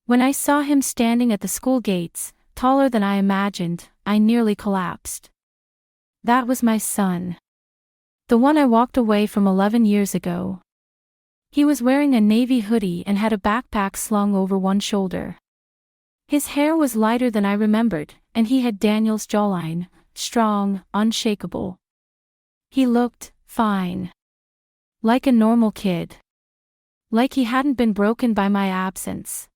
When I saw him standing at the school gates, taller than I imagined, I nearly collapsed. That was my son. The one I walked away from 11 years ago. He was wearing a navy hoodie and had a backpack slung over one shoulder. His hair was lighter than I remembered, and he had Daniel's jawline, strong, unshakable. He looked fine. Like a normal kid. Like he hadn't been broken by my absence.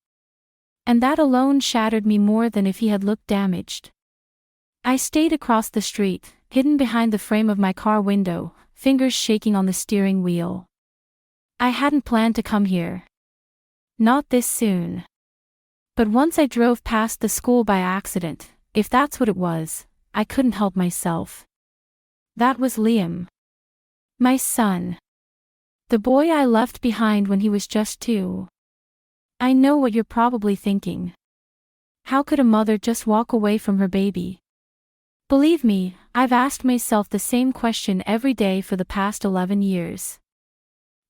And that alone shattered me more than if he had looked damaged. I stayed across the street, hidden behind the frame of my car window, fingers shaking on the steering wheel. I hadn't planned to come here. Not this soon. But once I drove past the school by accident, if that's what it was, I couldn't help myself. That was Liam. My son. The boy I left behind when he was just 2. I know what you're probably thinking. How could a mother just walk away from her baby? Believe me, I've asked myself the same question every day for the past 11 years.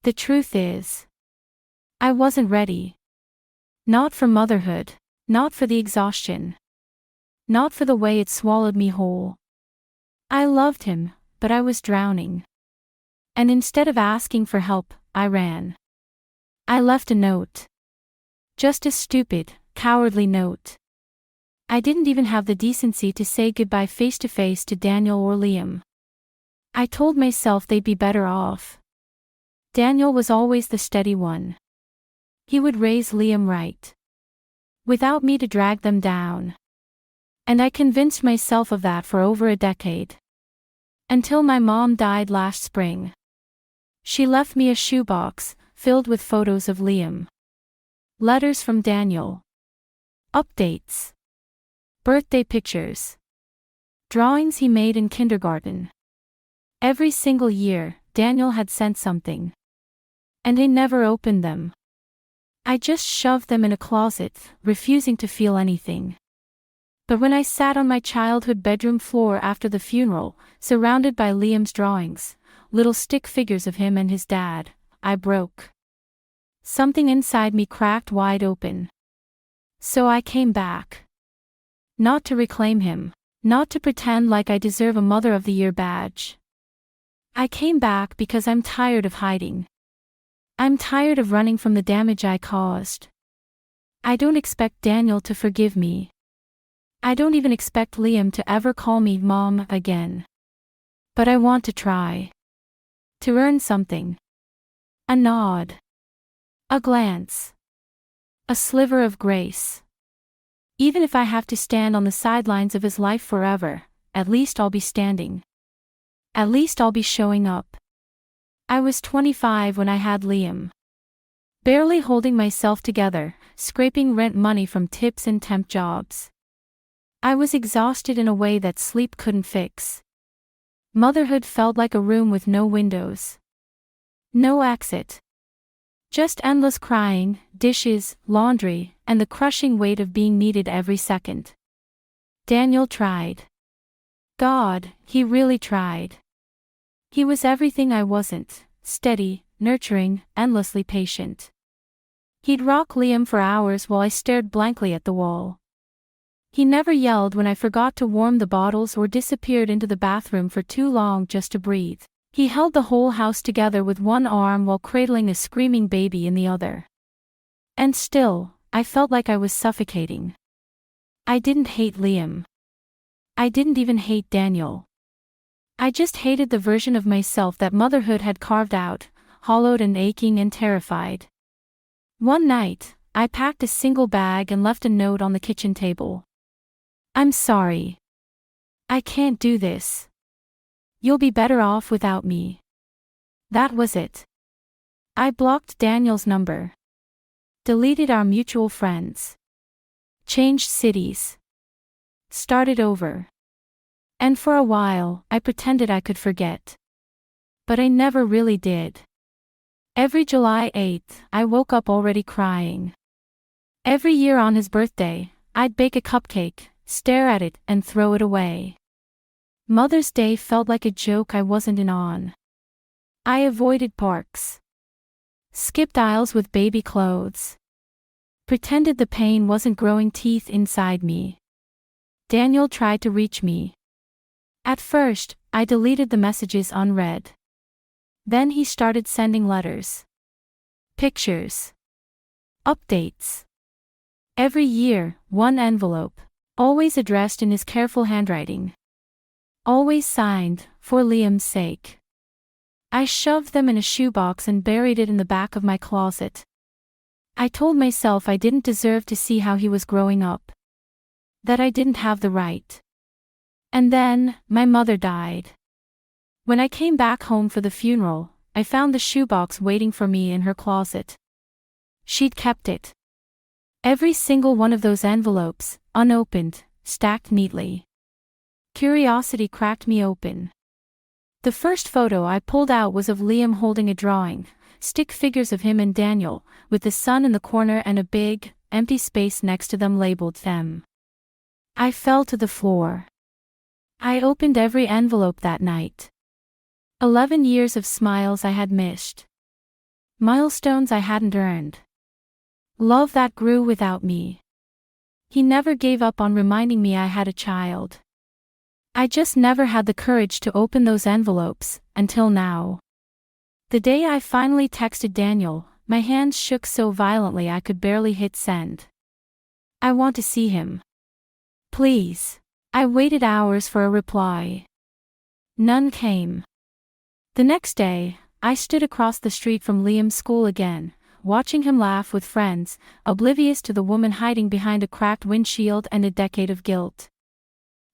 The truth is, I wasn't ready. Not for motherhood, not for the exhaustion. Not for the way it swallowed me whole. I loved him, but I was drowning. And instead of asking for help, I ran. I left a note. Just a stupid, cowardly note. I didn't even have the decency to say goodbye face to face to Daniel or Liam. I told myself they'd be better off. Daniel was always the steady one. He would raise Liam right. Without me to drag them down. And I convinced myself of that for over a decade. Until my mom died last spring. She left me a shoebox, filled with photos of Liam. Letters from Daniel. Updates. Birthday pictures. Drawings he made in kindergarten. Every single year, Daniel had sent something. And I never opened them. I just shoved them in a closet, refusing to feel anything. But when I sat on my childhood bedroom floor after the funeral, surrounded by Liam's drawings, little stick figures of him and his dad, I broke. Something inside me cracked wide open. So I came back. Not to reclaim him, not to pretend like I deserve a Mother of the Year badge. I came back because I'm tired of hiding. I'm tired of running from the damage I caused. I don't expect Daniel to forgive me. I don't even expect Liam to ever call me Mom again. But I want to try. To earn something. A nod. A glance. A sliver of grace. Even if I have to stand on the sidelines of his life forever, at least I'll be standing. At least I'll be showing up. I was 25 when I had Liam. Barely holding myself together, scraping rent money from tips and temp jobs. I was exhausted in a way that sleep couldn't fix. Motherhood felt like a room with no windows. No exit. Just endless crying, dishes, laundry, and the crushing weight of being needed every second. Daniel tried. God, he really tried. He was everything I wasn't: steady, nurturing, endlessly patient. He'd rock Liam for hours while I stared blankly at the wall. He never yelled when I forgot to warm the bottles or disappeared into the bathroom for too long just to breathe. He held the whole house together with one arm while cradling a screaming baby in the other. And still, I felt like I was suffocating. I didn't hate Liam. I didn't even hate Daniel. I just hated the version of myself that motherhood had carved out, hollowed and aching and terrified. One night, I packed a single bag and left a note on the kitchen table. I'm sorry. I can't do this. You'll be better off without me. That was it. I blocked Daniel's number. Deleted our mutual friends. Changed cities. Started over. And for a while, I pretended I could forget. But I never really did. Every July 8th, I woke up already crying. Every year on his birthday, I'd bake a cupcake, stare at it, and throw it away. Mother's Day felt like a joke I wasn't in on. I avoided parks. Skipped aisles with baby clothes. Pretended the pain wasn't growing teeth inside me. Daniel tried to reach me. At first, I deleted the messages unread. Then he started sending letters, pictures, updates. Every year, one envelope, always addressed in his careful handwriting. Always signed, for Liam's sake. I shoved them in a shoebox and buried it in the back of my closet. I told myself I didn't deserve to see how he was growing up. That I didn't have the right. And then, my mother died. When I came back home for the funeral, I found the shoebox waiting for me in her closet. She'd kept it. Every single one of those envelopes, unopened, stacked neatly. Curiosity cracked me open. The first photo I pulled out was of Liam holding a drawing, stick figures of him and Daniel, with the sun in the corner and a big, empty space next to them labeled them. I fell to the floor. I opened every envelope that night. 11 years of smiles I had missed. Milestones I hadn't earned. Love that grew without me. He never gave up on reminding me I had a child. I just never had the courage to open those envelopes, until now. The day I finally texted Daniel, my hands shook so violently I could barely hit send. I want to see him. Please. I waited hours for a reply. None came. The next day, I stood across the street from Liam's school again, watching him laugh with friends, oblivious to the woman hiding behind a cracked windshield and a decade of guilt.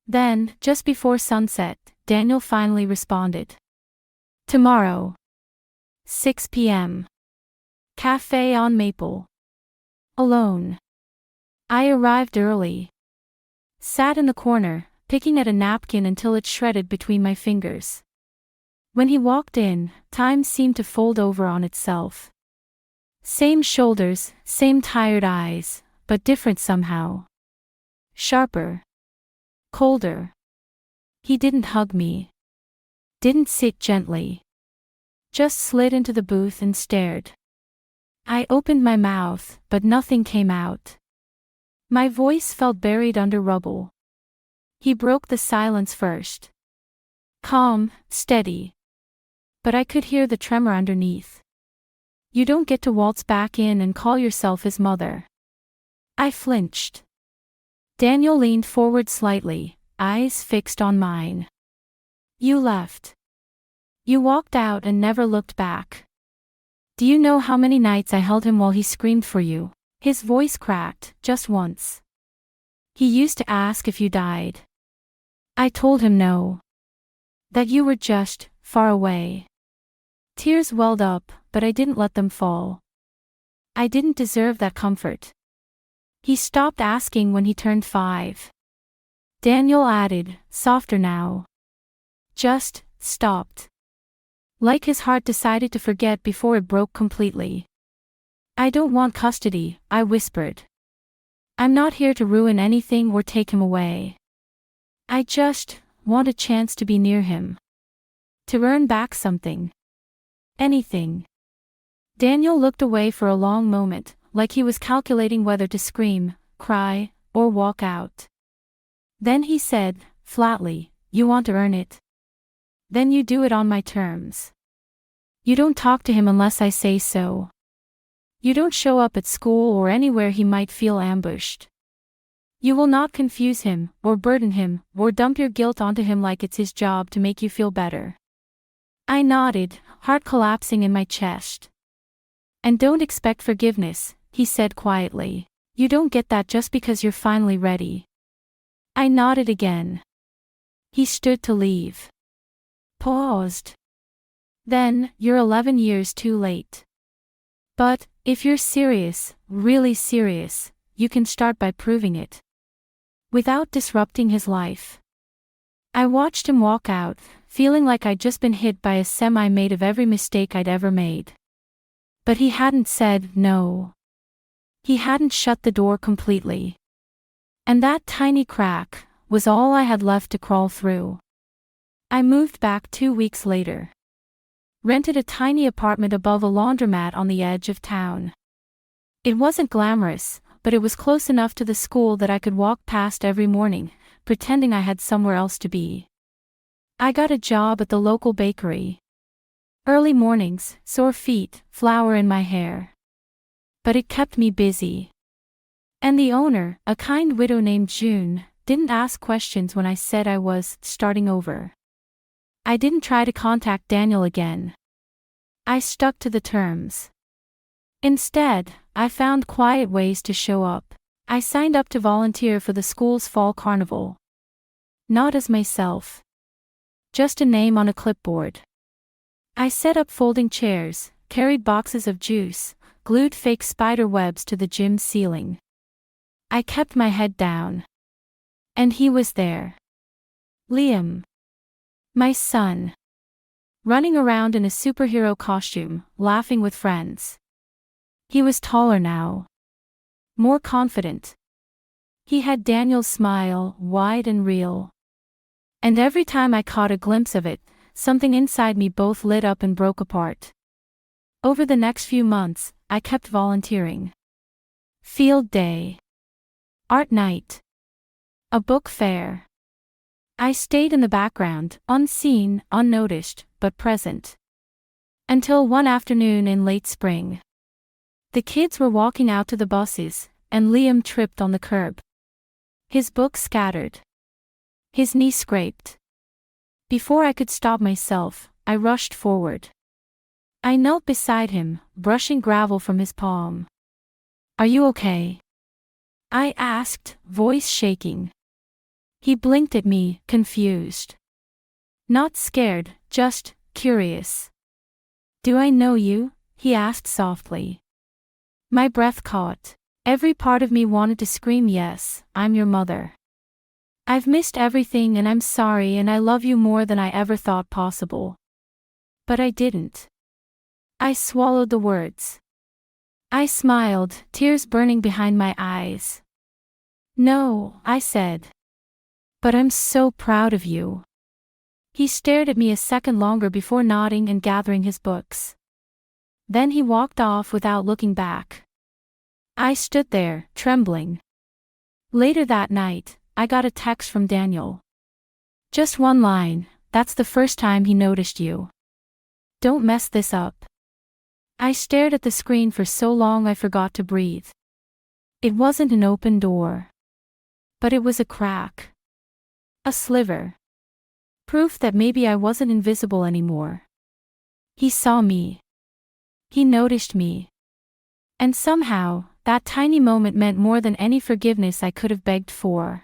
Then, just before sunset, Daniel finally responded. Tomorrow. 6 p.m. Cafe on Maple. Alone. I arrived early. Sat in the corner, picking at a napkin until it shredded between my fingers. When he walked in, time seemed to fold over on itself. Same shoulders, same tired eyes, but different somehow. Sharper. Colder. He didn't hug me. Didn't sit gently. Just slid into the booth and stared. I opened my mouth, but nothing came out. My voice felt buried under rubble. He broke the silence first. Calm, steady. But I could hear the tremor underneath. You don't get to waltz back in and call yourself his mother. I flinched. Daniel leaned forward slightly, eyes fixed on mine. You left. You walked out and never looked back. Do you know how many nights I held him while he screamed for you? His voice cracked, just once. He used to ask if you died. I told him no. That you were just, far away. Tears welled up, but I didn't let them fall. I didn't deserve that comfort. He stopped asking when he turned 5. Daniel added, softer now. Just, stopped. Like his heart decided to forget before it broke completely. I don't want custody, I whispered. I'm not here to ruin anything or take him away. I just want a chance to be near him. To earn back something. Anything. Daniel looked away for a long moment, like he was calculating whether to scream, cry, or walk out. Then he said, flatly, you want to earn it? Then you do it on my terms. You don't talk to him unless I say so. You don't show up at school or anywhere he might feel ambushed. You will not confuse him, or burden him, or dump your guilt onto him like it's his job to make you feel better. I nodded, heart collapsing in my chest. And don't expect forgiveness, he said quietly. You don't get that just because you're finally ready. I nodded again. He stood to leave. Paused. Then, you're 11 years too late. But, if you're serious, really serious, you can start by proving it. Without disrupting his life. I watched him walk out, feeling like I'd just been hit by a semi made of every mistake I'd ever made. But he hadn't said no. He hadn't shut the door completely. And that tiny crack was all I had left to crawl through. I moved back 2 weeks later. Rented a tiny apartment above a laundromat on the edge of town. It wasn't glamorous, but it was close enough to the school that I could walk past every morning, pretending I had somewhere else to be. I got a job at the local bakery. Early mornings, sore feet, flour in my hair. But it kept me busy. And the owner, a kind widow named June, didn't ask questions when I said I was starting over. I didn't try to contact Daniel again. I stuck to the terms. Instead, I found quiet ways to show up. I signed up to volunteer for the school's fall carnival. Not as myself. Just a name on a clipboard. I set up folding chairs, carried boxes of juice, glued fake spider webs to the gym ceiling. I kept my head down. And he was there. Liam. My son. Running around in a superhero costume, laughing with friends. He was taller now. More confident. He had Daniel's smile, wide and real. And every time I caught a glimpse of it, something inside me both lit up and broke apart. Over the next few months, I kept volunteering. Field day. Art night. A book fair. I stayed in the background, unseen, unnoticed, but present. Until one afternoon in late spring. The kids were walking out to the buses, and Liam tripped on the curb. His book scattered. His knee scraped. Before I could stop myself, I rushed forward. I knelt beside him, brushing gravel from his palm. "Are you okay?" I asked, voice shaking. He blinked at me, confused. Not scared, just curious. "Do I know you?" he asked softly. My breath caught. Every part of me wanted to scream, "Yes, I'm your mother. I've missed everything and I'm sorry and I love you more than I ever thought possible." But I didn't. I swallowed the words. I smiled, tears burning behind my eyes. "No," I said. "But I'm so proud of you." He stared at me a second longer before nodding and gathering his books. Then he walked off without looking back. I stood there, trembling. Later that night, I got a text from Daniel. Just one line, "That's the first time he noticed you. Don't mess this up." I stared at the screen for so long I forgot to breathe. It wasn't an open door. But it was a crack. A sliver. Proof that maybe I wasn't invisible anymore. He saw me. He noticed me. And somehow, that tiny moment meant more than any forgiveness I could have begged for.